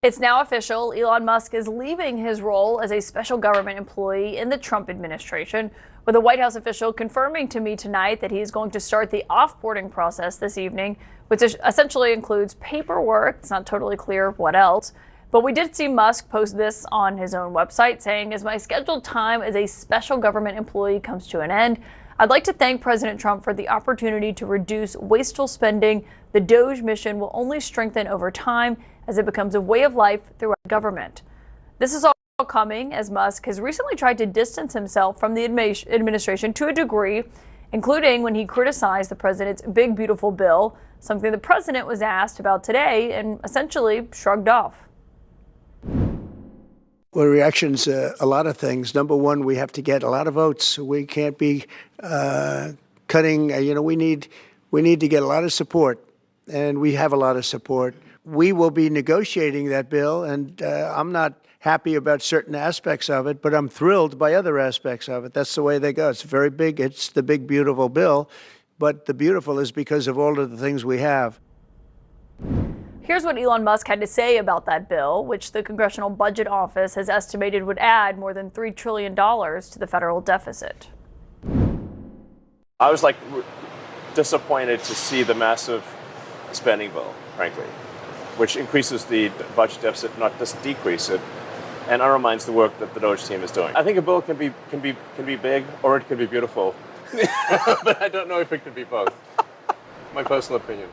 It's now official. Elon Musk is leaving his role as a special government employee in the Trump administration, with a White House official confirming to me tonight that he is going to start the offboarding process this evening, which essentially includes paperwork. It's not totally clear what else. But we did see Musk post this on his own website, saying, "As my scheduled time as a special government employee comes to an end, I'd like to thank President Trump for the opportunity to reduce wasteful spending. The DOGE mission will only strengthen over time as it becomes a way of life throughout government." This is all coming as Musk has recently tried to distance himself from the administration to a degree, including when he criticized the president's big, beautiful bill, something the president was asked about today and essentially shrugged off. Well, reactions, a lot of things. Number one, we have to get a lot of votes. We can't be cutting. We need to get a lot of support, and we have a lot of support. We will be negotiating that bill, and I'm not happy about certain aspects of it, but I'm thrilled by other aspects of it. That's the way they go. It's very big. It's the big, beautiful bill, but the beautiful is because of all of the things we have. Here's what Elon Musk had to say about that bill, which the Congressional Budget Office has estimated would add more than $3 trillion to the federal deficit. I was disappointed to see the massive spending bill, frankly, which increases the budget deficit, not just decrease it, and undermines the work that the DOGE team is doing. I think a bill can be big or it can be beautiful, but I don't know if it can be both. My personal opinion.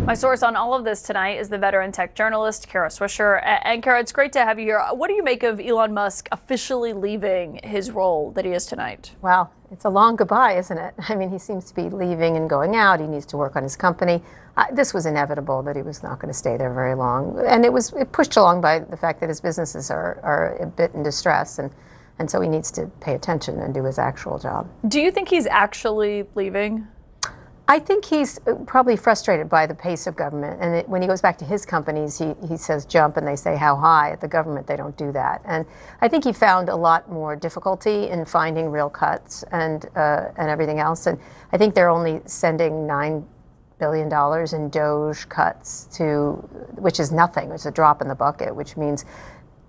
My source on all of this tonight is the veteran tech journalist, Kara Swisher. And Kara, it's great to have you here. What do you make of Elon Musk officially leaving his role that he is tonight? Well, it's a long goodbye, isn't it? I mean, he seems to be leaving and going out. He needs to work on his company. This was inevitable that he was not going to stay there very long. And it pushed along by the fact that his businesses are a bit in distress. And so he needs to pay attention and do his actual job. Do you think he's actually leaving? I think he's probably frustrated by the pace of government. And when he goes back to his companies, he says jump and they say how high. At the government, they don't do that. And I think he found a lot more difficulty in finding real cuts and everything else. And I think they're only sending $9 billion in DOGE cuts which is nothing. It's a drop in the bucket, which means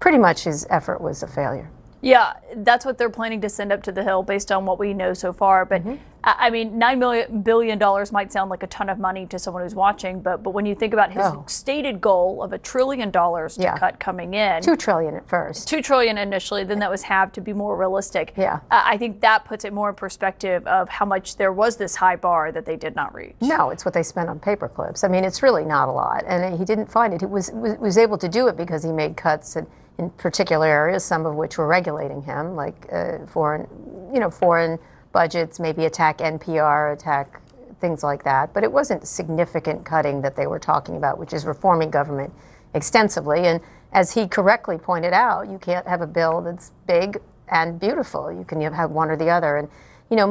pretty much his effort was a failure. Yeah, that's what they're planning to send up to the Hill based on what we know so far. But I mean, $9 billion might sound like a ton of money to someone who's watching. But when you think about his stated goal of $1 trillion to cut coming in. $2 trillion at first. $2 trillion initially, then that was halved to be more realistic. Yeah. I think that puts it more in perspective of how much there was this high bar that they did not reach. No, it's what they spent on paper clips. I mean, it's really not a lot. And he didn't find it. He was able to do it because he made cuts in particular areas, some of which were regulating him, like foreign budgets, maybe attack NPR, attack things like that. But it wasn't significant cutting that they were talking about, which is reforming government extensively. And as he correctly pointed out, you can't have a bill that's big and beautiful. You can have one or the other. And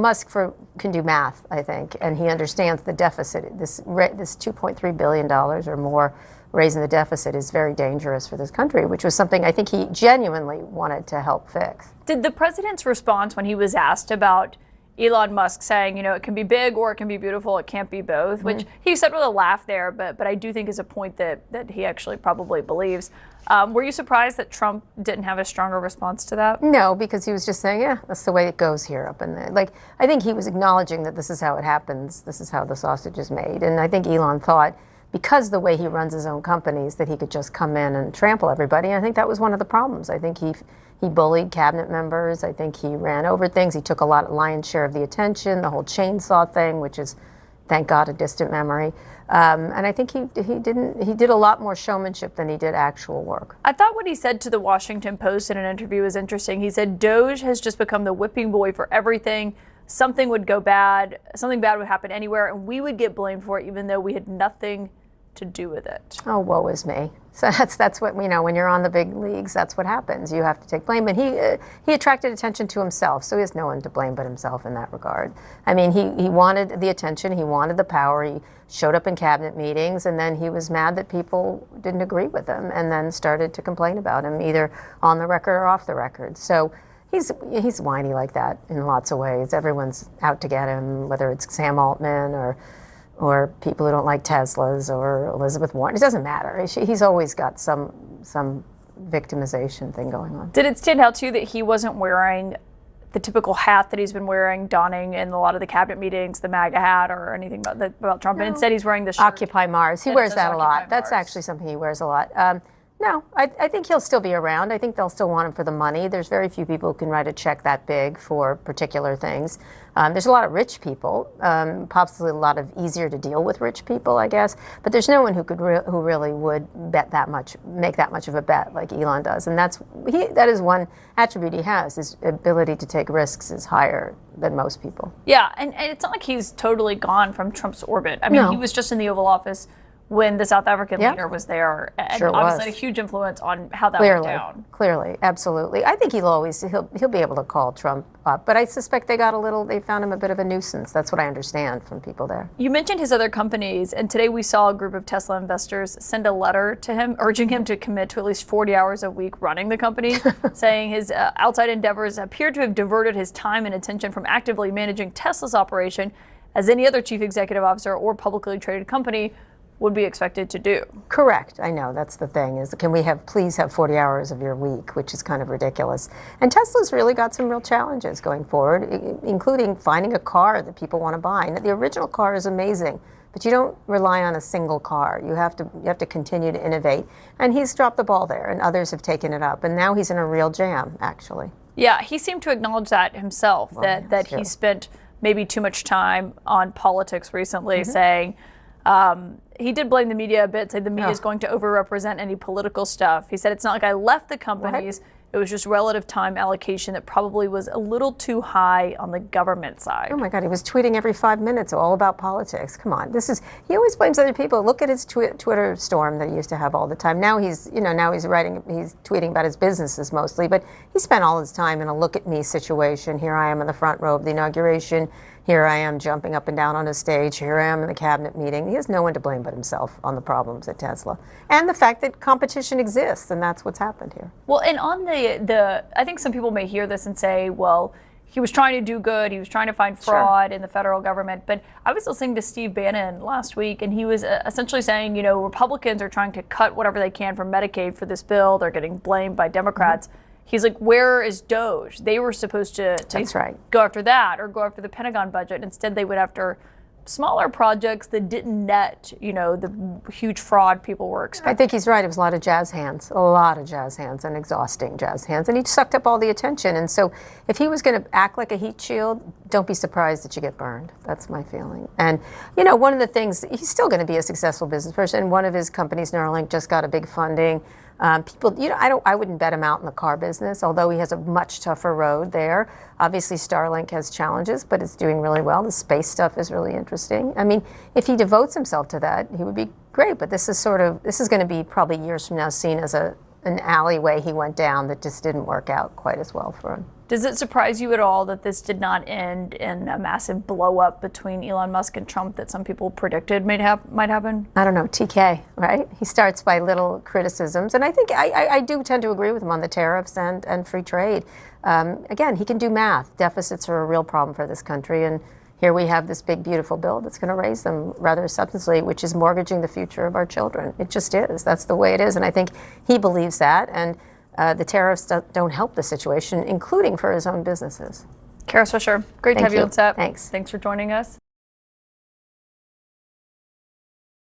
Musk can do math, I think, and he understands the deficit. This $2.3 billion or more raising the deficit is very dangerous for this country, which was something I think he genuinely wanted to help fix. Did the president's response when he was asked about Elon Musk saying, it can be big or it can be beautiful, it can't be both, which he said with a laugh there, but I do think is a point that he actually probably believes. Were you surprised that Trump didn't have a stronger response to that? No, because he was just saying, yeah, that's the way it goes here up in there. I think he was acknowledging that this is how it happens, this is how the sausage is made. And I think Elon thought, because the way he runs his own companies, that he could just come in and trample everybody. And I think that was one of the problems. I think he bullied cabinet members. I think he ran over things. He took a lion's share of the attention, the whole chainsaw thing, which is, thank God, a distant memory. And I think he did a lot more showmanship than he did actual work. I thought what he said to the Washington Post in an interview was interesting. He said, DOGE has just become the whipping boy for everything. Something would go bad, something bad would happen anywhere, and we would get blamed for it even though we had nothing to do with it. Oh, woe is me. So that's what when you're on the big leagues, that's what happens. You have to take blame, and he attracted attention to himself, so he has no one to blame but himself in that regard. I mean, he wanted the attention, he wanted the power. He showed up in cabinet meetings, and then he was mad that people didn't agree with him, and then started to complain about him, either on the record or off the record. So he's whiny like that in lots of ways. Everyone's out to get him, whether it's Sam Altman or or people who don't like Teslas or Elizabeth Warren. It doesn't matter. He's always got some victimization thing going on. Did it stand out to you that he wasn't wearing the typical hat that he's been donning in a lot of the cabinet meetings, the MAGA hat or anything about Trump? No. And instead he's wearing the shirt. Occupy Mars. He wears that a lot. Occupy That's Mars. actually something he wears a lot. No, I think he'll still be around. I think they'll still want him for the money. There's very few people who can write a check that big for particular things. There's a lot of rich people, possibly a lot of easier to deal with rich people, I guess. But there's no one who could who really would bet that much, make that much of a bet like Elon does. And that is one attribute he has. His ability to take risks is higher than most people. Yeah, and it's not like he's totally gone from Trump's orbit. I mean, No. he was just in the Oval Office when the South African leader was there, and Sure obviously was. had a huge influence on how that went down. Clearly, absolutely. I think he'll be able to call Trump up, but I suspect they found him a bit of a nuisance. That's what I understand from people there. You mentioned his other companies, and today we saw a group of Tesla investors send a letter to him urging him to commit to at least 40 hours a week running the company, saying his outside endeavors appear to have diverted his time and attention from actively managing Tesla's operation, as any other chief executive officer or publicly traded company would be expected to do. Correct. I know, that's the thing, is can we please have 40 hours of your week, which is kind of ridiculous. And Tesla's really got some real challenges going forward, including finding a car that people want to buy. And the original car is amazing, but you don't rely on a single car. You have to continue to innovate. And he's dropped the ball there, and others have taken it up. And now he's in a real jam, actually. Yeah, he seemed to acknowledge that himself, that he spent maybe too much time on politics recently, saying, he did blame the media a bit, said the media is going to overrepresent any political stuff. He said, it's not like I left the companies. It was just relative time allocation that probably was a little too high on the government side. Oh my God, he was tweeting every 5 minutes all about politics. Come on, he always blames other people. Look at his Twitter storm that he used to have all the time. Now he's tweeting about his businesses mostly, but he spent all his time in a look at me situation. Here I am in the front row of the inauguration. Here I am jumping up and down on a stage. Here I am in the cabinet meeting. He has no one to blame but himself on the problems at Tesla. And the fact that competition exists, and that's what's happened here. Well, and on I think some people may hear this and say, well, he was trying to do good. He was trying to find fraud in the federal government. But I was listening to Steve Bannon last week, and he was essentially saying, Republicans are trying to cut whatever they can from Medicaid for this bill. They're getting blamed by Democrats. He's like, where is DOGE? They were supposed to go after that or go after the Pentagon budget. Instead, they went after smaller projects that didn't net, the huge fraud people were expecting. I think he's right. It was a lot of jazz hands and exhausting jazz hands. And he sucked up all the attention. And so if he was going to act like a heat shield, don't be surprised that you get burned. That's my feeling. And, one of the things, he's still going to be a successful business person. One of his companies, Neuralink, just got a big funding. People, I wouldn't bet him out in the car business, although he has a much tougher road there. Obviously, Starlink has challenges, but it's doing really well. The space stuff is really interesting. I mean, if he devotes himself to that, he would be great. But this is going to be probably years from now seen as an alleyway he went down that just didn't work out quite as well for him. Does it surprise you at all that this did not end in a massive blow up between Elon Musk and Trump that some people predicted might happen? I don't know, TK, right? He starts by little criticisms. And I think I do tend to agree with him on the tariffs and free trade. Again, he can do math. Deficits are a real problem for this country. And here we have this big, beautiful bill that's going to raise them rather substantially, which is mortgaging the future of our children. It just is. That's the way it is. And I think he believes that. And the tariffs don't help the situation, including for his own businesses. Kara Swisher, great to have you on set. Thanks. Thanks for joining us.